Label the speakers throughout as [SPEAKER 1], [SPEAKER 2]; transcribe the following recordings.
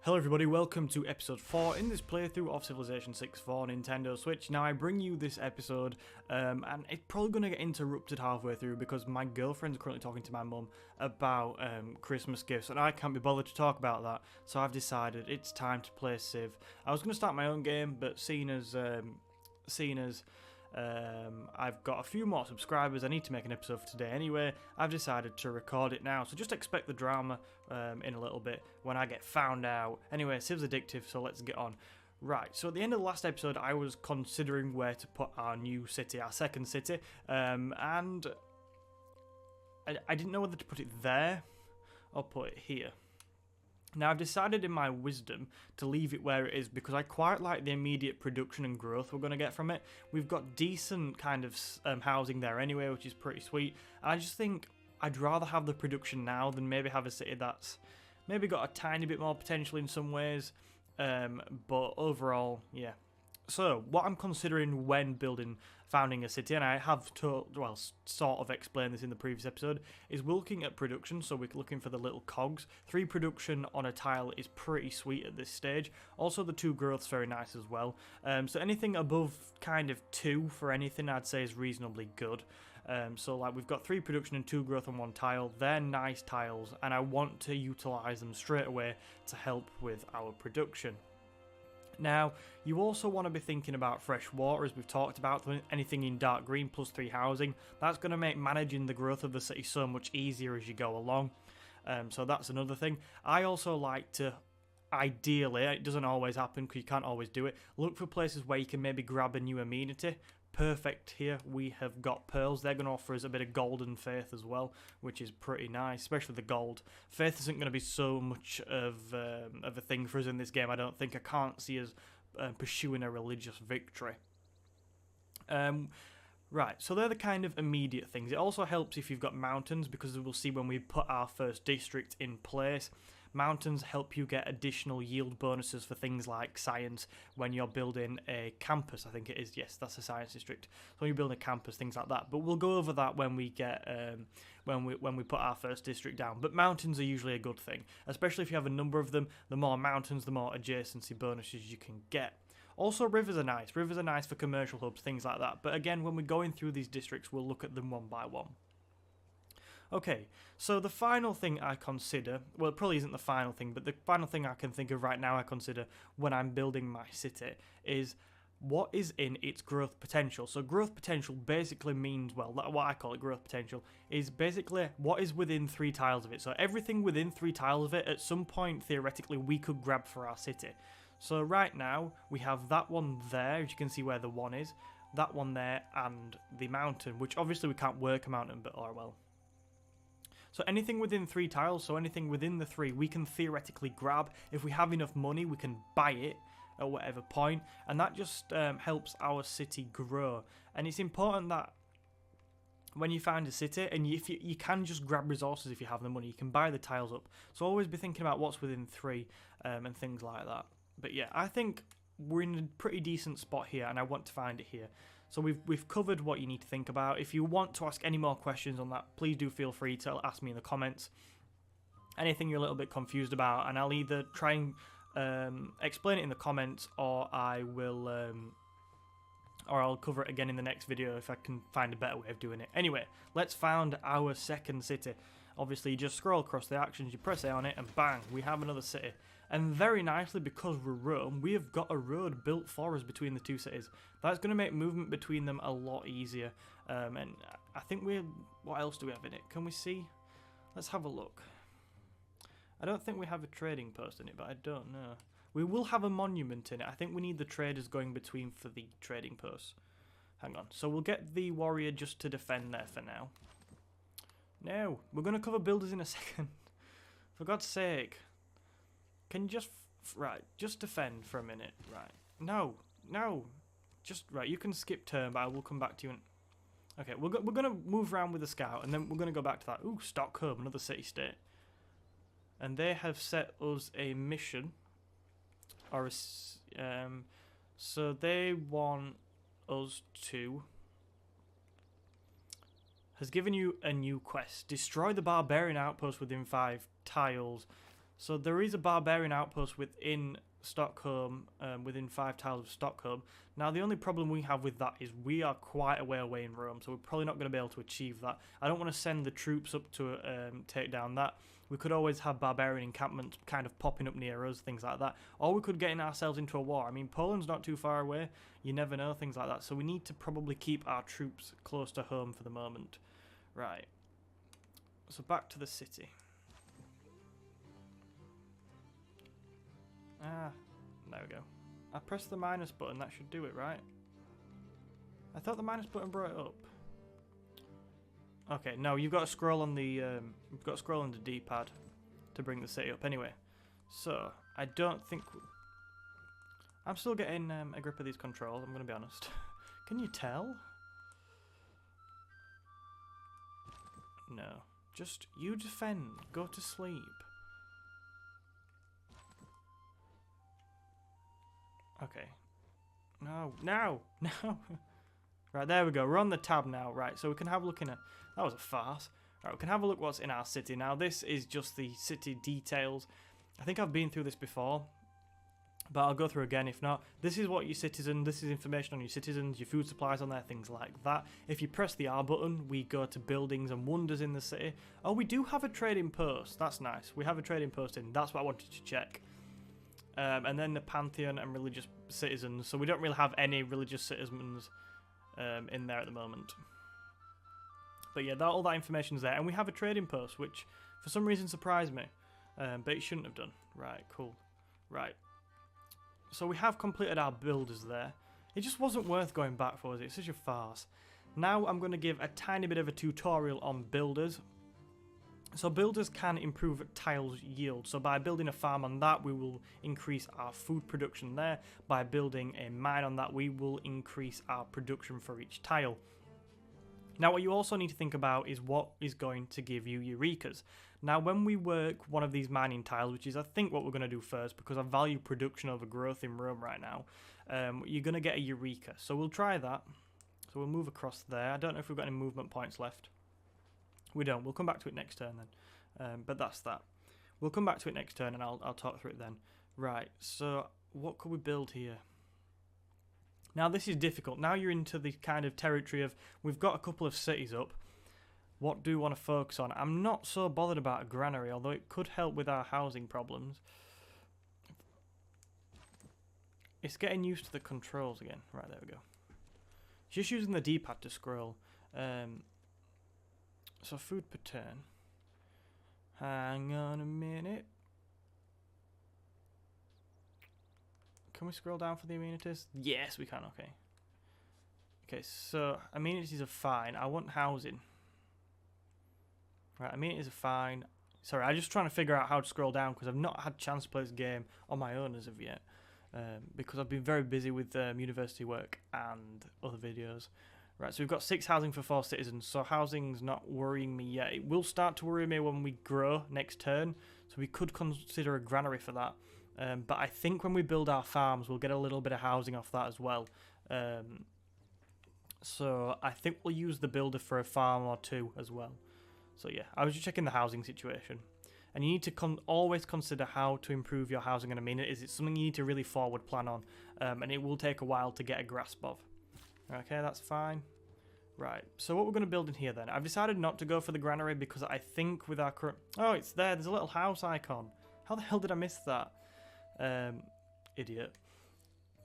[SPEAKER 1] Hello everybody, welcome to episode 4 in this playthrough of Civilization 6 for Nintendo Switch. Now I bring you this episode and it's probably going to get interrupted halfway through because my girlfriend's currently talking to my mum about Christmas gifts and I can't be bothered to talk about that, so I've decided it's time to play Civ. I was going to start my own game, but seeing as I've got a few more subscribers, I need to make an episode for today anyway, I've decided to record it now, so just expect the drama in a little bit when I get found out. Anyway, Civ's addictive, so let's get on. Right, so at the end of the last episode I was considering where to put our new city, our second city, and I didn't know whether to put it there or put it here. Now I've decided in my wisdom to leave it where it is because I quite like the immediate production and growth we're going to get from it. We've got decent kind of housing there anyway, which is pretty sweet. And I just think I'd rather have the production now than maybe have a city that's maybe got a tiny bit more potential in some ways. But overall, yeah. So what I'm considering when founding a city, and I have sort of explained this in the previous episode, is we're looking at production, so we're looking for the little cogs. 3 production on a tile is pretty sweet at this stage. Also the 2 growth's very nice as well. So anything above kind of 2 for anything I'd say is reasonably good. So like we've got 3 production and 2 growth on 1 tile. They're nice tiles and I want to utilise them straight away to help with our production. Now, you also want to be thinking about fresh water, as we've talked about. Anything in dark green plus 3 housing, that's going to make managing the growth of the city so much easier as you go along. So that's another thing. I also like to, ideally, it doesn't always happen because you can't always do it, look for places where you can maybe grab a new amenity. Perfect here, we have got pearls. They're going to offer us a bit of gold and faith as well, which is pretty nice, especially the gold. Faith isn't going to be so much of a thing for us in this game, I don't think. I can't see us pursuing a religious victory. Right, so they're the kind of immediate things. It also helps if you've got mountains, because we'll see when we put our first district in place. Mountains help you get additional yield bonuses for things like science when you're building a campus, I think it is. Yes, that's a science district. So when you build a campus, things like that. But we'll go over that when we get when we put our first district down. But mountains are usually a good thing, especially if you have a number of them. The more mountains, the more adjacency bonuses you can get. Also, rivers are nice. Rivers are nice for commercial hubs, things like that. But again, when we're going through these districts, we'll look at them one by one. Okay, so the final thing I consider, well, it probably isn't the final thing, but the final thing I can think of right now I consider when I'm building my city is what is in its growth potential. So growth potential basically means, well, what I call it growth potential, is basically what is within 3 tiles of it. So everything within 3 tiles of it, at some point, theoretically, we could grab for our city. So right now, we have that one there, as you can see where the 1 is, that one there, and the mountain, which obviously we can't work a mountain, but oh well. So anything within 3 tiles, so anything within the 3, we can theoretically grab. If we have enough money, we can buy it at whatever point, and that just helps our city grow. And it's important that when you find a city, and if you can just grab resources if you have the money, you can buy the tiles up. So always be thinking about what's within 3 and things like that. But yeah, I think we're in a pretty decent spot here, and I want to find it here. So we've covered what you need to think about. If you want to ask any more questions on that, please do feel free to ask me in the comments. Anything you're a little bit confused about, and I'll either try and explain it in the comments, or I will, or I'll cover it again in the next video if I can find a better way of doing it. Anyway, let's found our second city. Obviously, you just scroll across the actions, you press A on it, and bang, we have another city. And very nicely, because we're Rome, we have got a road built for us between the 2 cities. That's going to make movement between them a lot easier. And I think what else do we have in it? Can we see? Let's have a look. I don't think we have a trading post in it, but I don't know. We will have a monument in it. I think we need the traders going between for the trading posts. Hang on. So we'll get the warrior just to defend there for now. No, we're going to cover builders in a second. For God's sake. Can you just defend for a minute, right? No, just, right, you can skip turn, but I will come back to you. Okay, we're going to move around with the scout, and then we're going to go back to that. Ooh, Stockholm, another city-state. And they have set us a mission, or so they want us to, has given you a new quest. Destroy the barbarian outpost within 5 tiles. So there is a barbarian outpost within Stockholm, within 5 tiles of Stockholm. Now the only problem we have with that is we are quite a way away in Rome, so we're probably not going to be able to achieve that. I don't want to send the troops up to take down that. We could always have barbarian encampments kind of popping up near us, things like that. Or we could get ourselves into a war. I mean, Poland's not too far away. You never know, things like that. So we need to probably keep our troops close to home for the moment. Right. So back to the city. There we go. I pressed the minus button, that should do it, right? I thought the minus button brought it up. Okay, no, you've got to scroll on the you've got to scroll on the D-pad to bring the city up. Anyway, so I don't think I'm still getting a grip of these controls. I'm going to be honest. Can you tell? No, just you defend. Go to sleep. Okay. No, no, no. Right, there we go. We're on the tab now. Right, so we can have a look in a... That was a farce. Right, we can have a look what's in our city. Now, this is just the city details. I think I've been through this before, but I'll go through again if not. This is what your citizen... This is information on your citizens, your food supplies on there, things like that. If you press the R button, we go to buildings and wonders in the city. Oh, we do have a trading post. That's nice. We have a trading post in. That's what I wanted to check. And then the Pantheon and religious citizens. So we don't really have any religious citizens in there at the moment. But yeah, all that information's there. And we have a trading post, which for some reason surprised me. But it shouldn't have done. Right, cool. Right. So we have completed our builders there. It just wasn't worth going back for, was it? It's such a farce. Now I'm going to give a tiny bit of a tutorial on builders. So builders can improve tiles yield. So by building a farm on that, we will increase our food production there. By building a mine on that, we will increase our production for each tile. Now what you also need to think about is what is going to give you Eurekas. Now when we work one of these mining tiles, which is I think what we're going to do first because I value production over growth in Rome right now, you're going to get a Eureka. So we'll try that. So we'll move across there. I don't know if we've got any movement points left. We don't. We'll come back to it next turn then. But that's that. We'll come back to it next turn and I'll talk through it then. Right, so what could we build here? Now this is difficult. Now you're into the kind of territory of we've got a couple of cities up. What do we want to focus on? I'm not so bothered about a granary, although it could help with our housing problems. It's getting used to the controls again. Right, there we go. Just using the D-pad to scroll. So food per turn. Hang on a minute. Can we scroll down for the amenities? Yes, we can, okay. Okay, so amenities are fine. I want housing. Right, amenities are fine. Sorry, I'm just trying to figure out how to scroll down because I've not had a chance to play this game on my own as of yet. Because I've been very busy with university work and other videos. Right, so we've got 6 housing for 4 citizens, so housing's not worrying me yet. It will start to worry me when we grow next turn, so we could consider a granary for that. But I think when we build our farms, we'll get a little bit of housing off that as well. So I think we'll use the builder for a farm or 2 as well. So yeah, I was just checking the housing situation. And you need to always consider how to improve your housing and amenities. It's something you need to really forward plan on, and it will take a while to get a grasp of. Okay, that's fine. Right, so what we're going to build in here then. I've decided not to go for the granary because I think with our current... Oh, it's there. There's a little house icon. How the hell did I miss that? Idiot.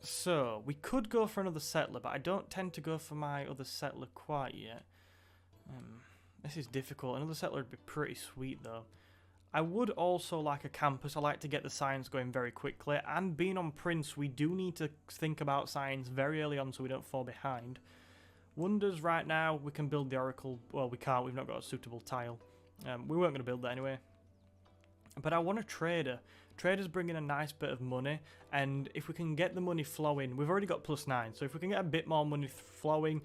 [SPEAKER 1] So, we could go for another settler, but I don't tend to go for my other settler quite yet. This is difficult. Another settler would be pretty sweet, though. I would also like a campus. I like to get the science going very quickly. And being on Prince, we do need to think about science very early on so we don't fall behind. Wonders right now, we can build the Oracle. Well, we can't. We've not got a suitable tile. We weren't going to build that anyway. But I want a trader. Traders bring in a nice bit of money. And if we can get the money flowing, we've already got +9. So if we can get a bit more money flowing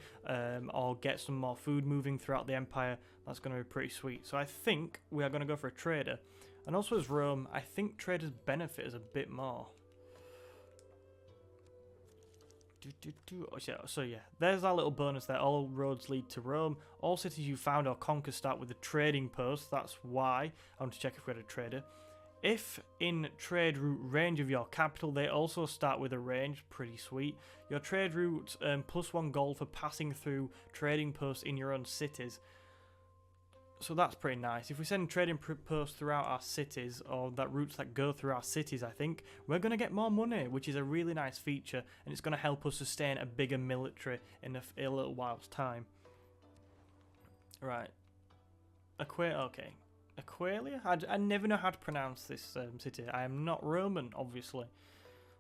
[SPEAKER 1] or get some more food moving throughout the Empire, that's going to be pretty sweet. So I think we are going to go for a trader. And also as Rome, I think traders benefit us a bit more. So yeah, there's our little bonus there. All roads lead to Rome. All cities you found or conquer start with a trading post. That's why I want to check if we had a trader. If in trade route range of your capital, they also start with a range, pretty sweet. Your trade routes +1 gold for passing through trading posts in your own cities. So that's pretty nice. If we send trading posts throughout our cities, or that routes that go through our cities, I think, we're going to get more money, which is a really nice feature, and it's going to help us sustain a bigger military in a little while's time. Right. Okay. Aqualia? I never know how to pronounce this city. I am not Roman, obviously.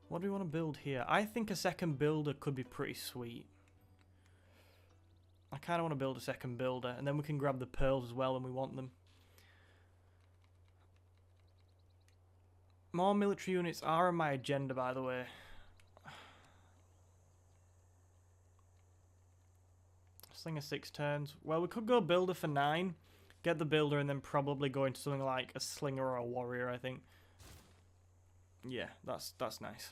[SPEAKER 1] What do we want to build here? I think a second builder could be pretty sweet. I kind of want to build a second builder, and then we can grab the pearls as well when we want them. More military units are on my agenda, by the way. Slinger 6 turns. Well, we could go builder for 9. Get the builder and then probably go into something like a slinger or a warrior, I think. Yeah, that's nice.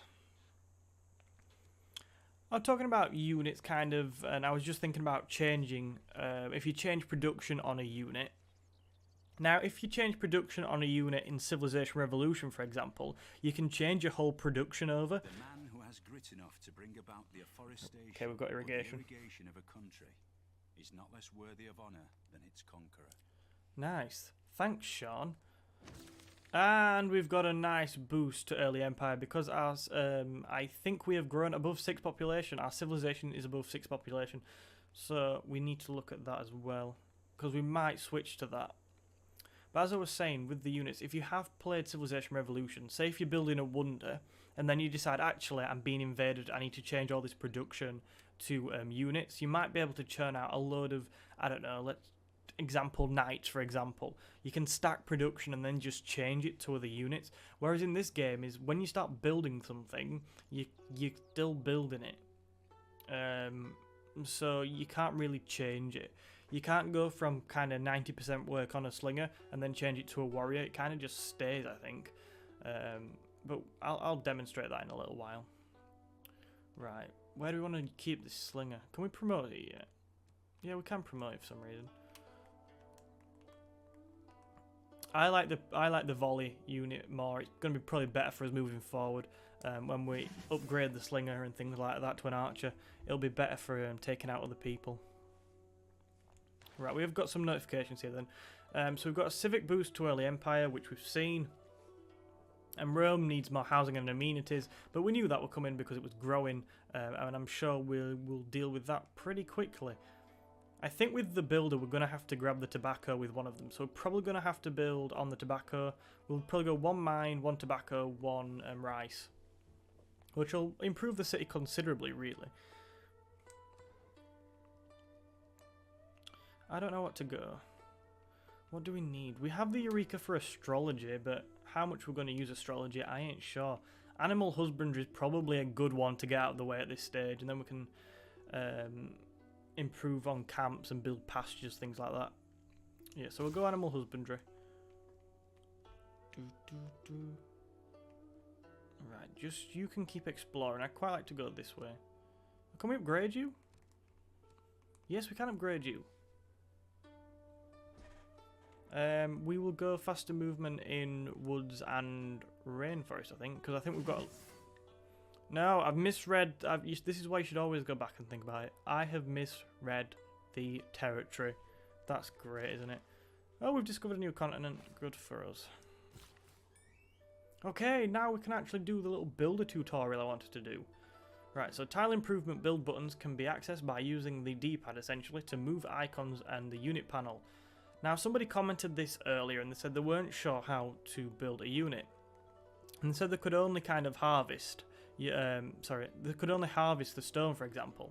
[SPEAKER 1] I'm talking about units kind of, and I was just thinking about changing, if you change production on a unit. Now, if you change production on a unit in Civilization Revolution, for example, you can change your whole production over.
[SPEAKER 2] The man who has grit enough to bring about the afforestation,
[SPEAKER 1] okay, we've got irrigation.
[SPEAKER 2] Of a country is not less worthy of honour than its conqueror.
[SPEAKER 1] Nice. Thanks, Sean. And we've got a nice boost to early empire because I think we have grown above 6 population. Our civilization is above 6 population. So we need to look at that as well, because we might switch to that. But as I was saying, with the units, if you have played Civilization Revolution, say if you're building a wonder, and then you decide, actually, I'm being invaded, I need to change all this production to units, you might be able to churn out a load of, I don't know, example knights, for example. You can stack production and then just change it to other units. Whereas in this game is when you start building something, you're still building it. So you can't really change it. You can't go from kind of 90% work on a slinger and then change it to a warrior. It kind of just stays, I think. But I'll demonstrate that in a little while. Right, where do we want to keep this slinger? Can we promote it yet? Yeah, we can promote it for some reason. I like the volley unit more. It's going to be probably better for us moving forward. When we upgrade the slinger and things like that to an archer, it'll be better for taking out other people. Right, we've got some notifications here then. So we've got a civic boost to early empire, which we've seen. And Rome needs more housing and amenities, but we knew that would come in because it was growing, and I'm sure we'll deal with that pretty quickly. I think with the builder, we're going to have to grab the tobacco with one of them. So we're probably going to have to build on the tobacco. We'll probably go 1 mine, 1 tobacco, 1 rice. Which will improve the city considerably, really. I don't know what to go. What do we need? We have the Eureka for astrology, but how much we're going to use astrology, I ain't sure. Animal husbandry is probably a good one to get out of the way at this stage. And then we can improve on camps and build pastures, things like that. Yeah, so we'll go animal husbandry. Right, just you can keep exploring. I quite like to go this way. Can we upgrade you? Yes, we can upgrade you. We will go faster movement in woods and rainforest, I think, because I think we've got... No, I've misread. This is why you should always go back and think about it. I have misread the territory. That's great, isn't it? Oh, we've discovered a new continent. Good for us. Okay, now we can actually do the little builder tutorial I wanted to do. Right, so tile improvement build buttons can be accessed by using the D-pad, essentially, to move icons and the unit panel. Now, somebody commented this earlier, and they said they weren't sure how to build a unit. And they said they could only kind of harvest... they could only harvest the stone, for example.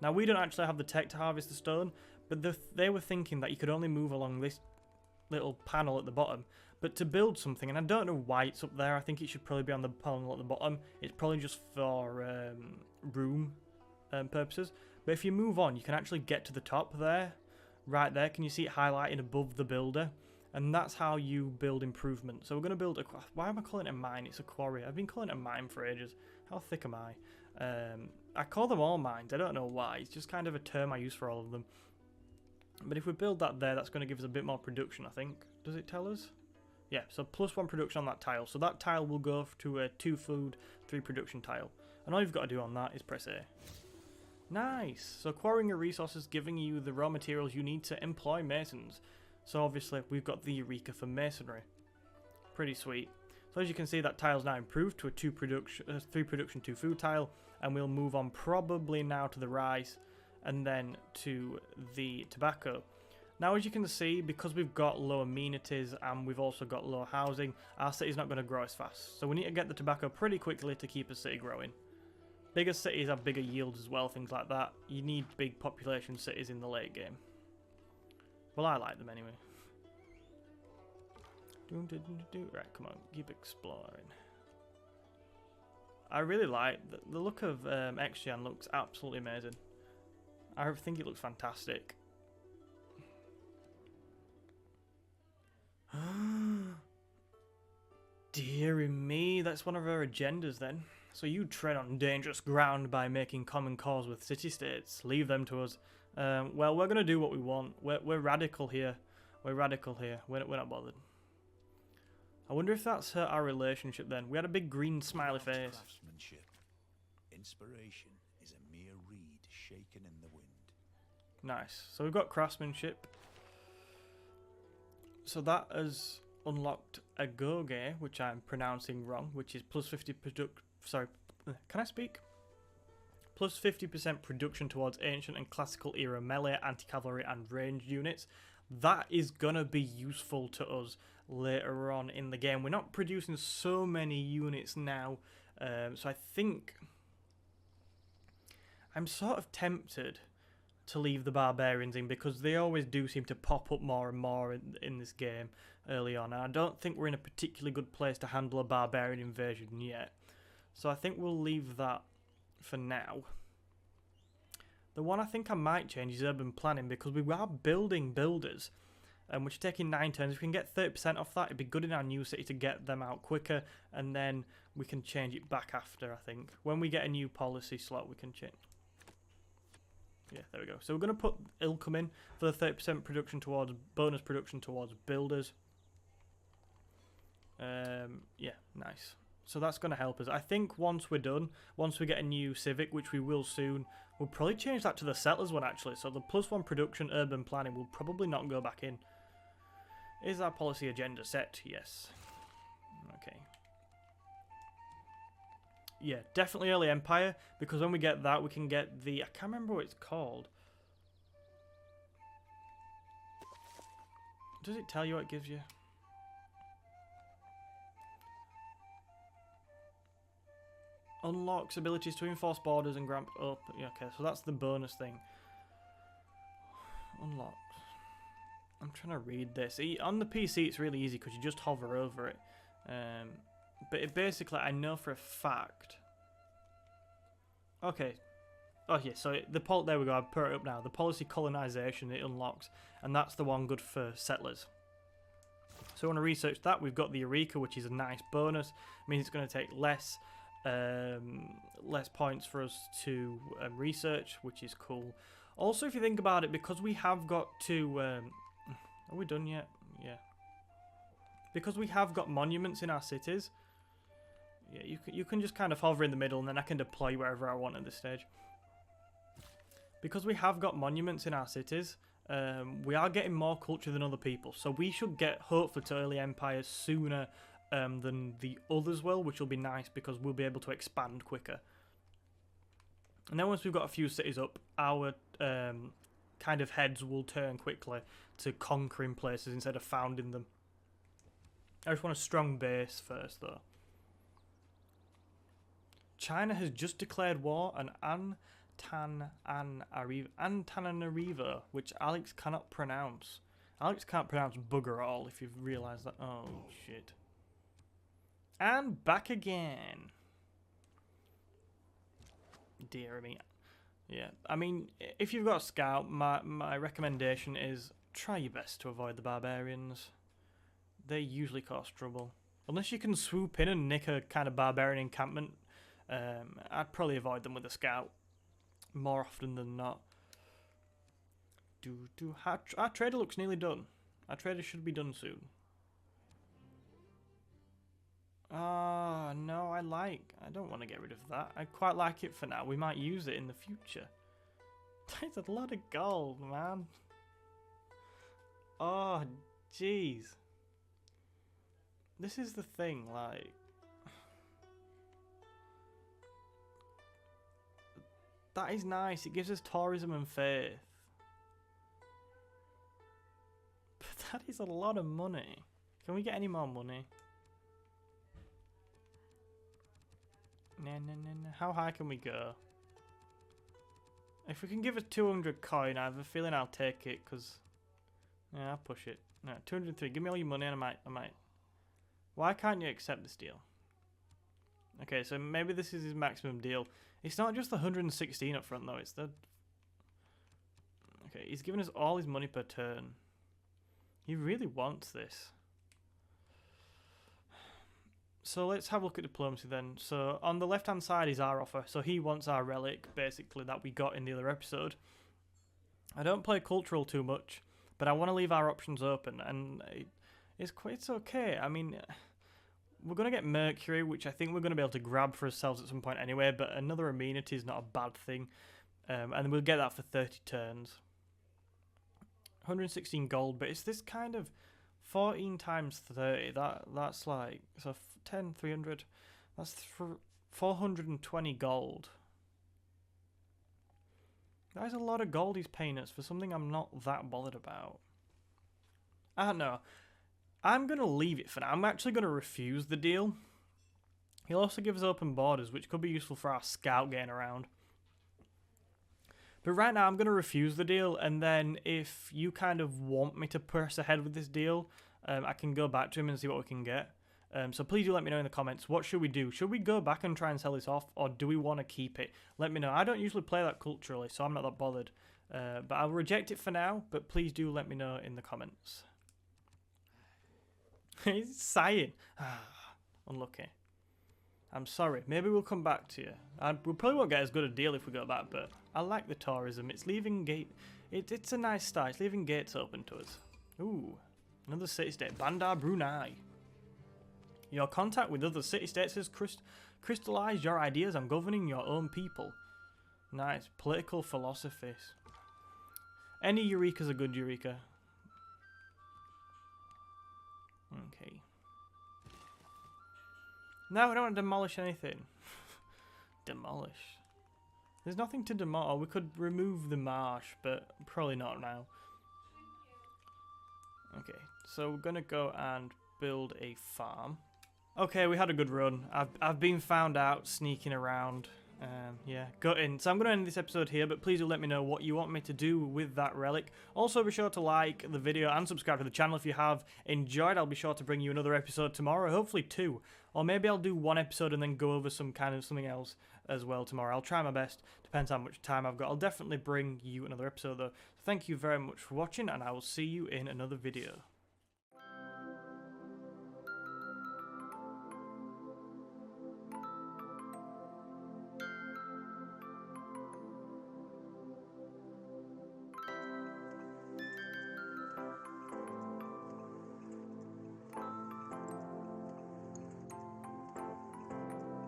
[SPEAKER 1] Now, we don't actually have the tech to harvest the stone, but they were thinking that you could only move along this little panel at the bottom. But to build something, and I don't know why it's up there, I think it should probably be on the panel at the bottom. It's probably just for room purposes. But if you move on, you can actually get to the top there. Right there, can you see it highlighted above the builder? And that's how you build improvement. So we're going to build a... Why am I calling it a mine? It's a quarry. I've been calling it a mine for ages. How thick am I? I call them all mines. I don't know why. It's just kind of a term I use for all of them. But if we build that there, that's going to give us a bit more production, I think. Does it tell us? Yeah, so +1 production on that tile. So that tile will go to a 2 food, 3 production tile. And all you've got to do on that is press A. Nice! So quarrying a resource is giving you the raw materials you need to employ masons. So obviously we've got the Eureka for masonry. Pretty sweet. So as you can see, that tile's now improved to a 3 production 2 food tile. And we'll move on probably now to the rice and then to the tobacco. Now, as you can see, because we've got low amenities and we've also got low housing, our city's not going to grow as fast. So we need to get the tobacco pretty quickly to keep a city growing. Bigger cities have bigger yields as well, things like that. You need big population cities in the late game. Well, I like them anyway. Right, come on, keep exploring. I really like the look of XGen. Looks absolutely amazing. I think it looks fantastic. Deary me, that's one of our agendas then. So you tread on dangerous ground by making common cause with city-states. Leave them to us. Well, we're going to do what we want. We're radical here. We're radical here. We're not bothered. I wonder if that's hurt our relationship then. We had a big green smiley face.
[SPEAKER 2] Craftsmanship. Inspiration is a mere reed shaken in the wind.
[SPEAKER 1] Nice. So we've got craftsmanship. So that has unlocked a Goge, which I'm pronouncing wrong, which is +50 sorry, can I speak? +50% production towards ancient and classical era melee, anti-cavalry and ranged units. That is gonna be useful to us later on in the game. We're not producing so many units now, so I think I'm sort of tempted to leave the barbarians in because they always do seem to pop up more and more in this game early on, and I don't think we're in a particularly good place to handle a barbarian invasion yet. So I think we'll leave that for now. The one I think I might change is urban planning because we are building builders, which are taking 9 turns. If we can get 30% off that, it'd be good in our new city to get them out quicker, and then we can change it back after, I think. When we get a new policy slot, we can change. Yeah, there we go. So we're going to put Ilcum in for the 30% production towards bonus production towards builders. Yeah, nice. So that's going to help us. I think once we're done, once we get a new Civic, which we will soon, we'll probably change that to the settlers one actually. So the +1 production urban planning will probably not go back in. Is our policy agenda set? Yes. Okay. Yeah, definitely early empire, because when we get that, we can get the... I can't remember what it's called. Does it tell you what it gives you? Unlocks abilities to enforce borders and grant up. Yeah, okay, so that's the bonus thing. Unlocked. I'm trying to read this. On the PC, it's really easy because you just hover over it. But it basically, I know for a fact. Okay. Oh yeah, so there we go. I've put it up now. The policy colonization it unlocks, and that's the one good for settlers. So I want to research that. We've got the Eureka, which is a nice bonus. It means it's going to take less points for us to research, which is cool. Also, if you think about it, because we have got to... are we done yet? Yeah. Because we have got monuments in our cities, yeah, you can just kind of hover in the middle, and then I can deploy wherever I want at this stage. Because we have got monuments in our cities, we are getting more culture than other people, so we should get, hopefully, to early empire sooner than the others will, which will be nice because we'll be able to expand quicker. And then once we've got a few cities up, our kind of heads will turn quickly to conquering places instead of founding them. I just want a strong base first, though. China has just declared war on Antananarivo, which Alex cannot pronounce. Alex can't pronounce bugger all, if you've realised that. Oh, shit. And back again. Dear me. Yeah, I mean, if you've got a scout, my recommendation is try your best to avoid the barbarians. They usually cause trouble. Unless you can swoop in and nick a kind of barbarian encampment, I'd probably avoid them with a scout. More often than not. Our trader looks nearly done. Our trader should be done soon. don't want to get rid of that. I quite like it for now. We might use it in the future. That's a lot of gold, man. Oh, jeez. This is the thing, like... That is nice. It gives us tourism and faith. But that is a lot of money. Can we get any more money? No. How high can we go? If we can give us 200 coin, I have a feeling I'll take it, because... Yeah, I'll push it. No, 203. Give me all your money and I might... Why can't you accept this deal? Okay, so maybe this is his maximum deal. It's not just the 116 up front, though. It's the... Okay, he's giving us all his money per turn. He really wants this. So let's have a look at diplomacy then. So on the left-hand side is our offer. So he wants our relic, basically, that we got in the other episode. I don't play cultural too much, but I want to leave our options open, and it's okay. I mean, we're going to get Mercury, which I think we're going to be able to grab for ourselves at some point anyway, but another amenity is not a bad thing. And we'll get that for 30 turns. 116 gold, but it's this kind of 14 times 30. That's like, so 10, 300. That's 420 gold. That is a lot of gold he's paying us for something I'm not that bothered about. I don't know. I'm going to leave it for now. I'm actually going to refuse the deal. He'll also give us open borders, which could be useful for our scout getting around. But right now, I'm going to refuse the deal, and then if you kind of want me to press ahead with this deal, I can go back to him and see what we can get. So please do let me know in the comments, what should we do? Should we go back and try and sell this off, or do we want to keep it? Let me know. I don't usually play that culturally, so I'm not that bothered. But I'll reject it for now, but please do let me know in the comments. He's sighing. Unlucky. I'm sorry. Maybe we'll come back to you. We probably won't get as good a deal if we go back, but I like the tourism. It's leaving gate. It's a nice start. It's leaving gates open to us. Ooh, another city-state. Bandar Brunei. Your contact with other city-states has crystallized your ideas on governing your own people. Nice. Political philosophies. Any Eureka's a good Eureka. Okay. No, we don't want to demolish anything. Demolish. There's nothing to demolish. We could remove the marsh, but probably not now. Okay, so we're going to go and build a farm. Okay, we had a good run. I've been found out sneaking around. Yeah, got in. So I'm going to end this episode here, but please do let me know what you want me to do with that relic. Also, be sure to like the video and subscribe to the channel if you have enjoyed. I'll be sure to bring you another episode tomorrow, hopefully 2. Or maybe I'll do 1 episode and then go over something else as well tomorrow. I'll try my best. Depends how much time I've got. I'll definitely bring you another episode though. Thank you very much for watching, and I will see you in another video.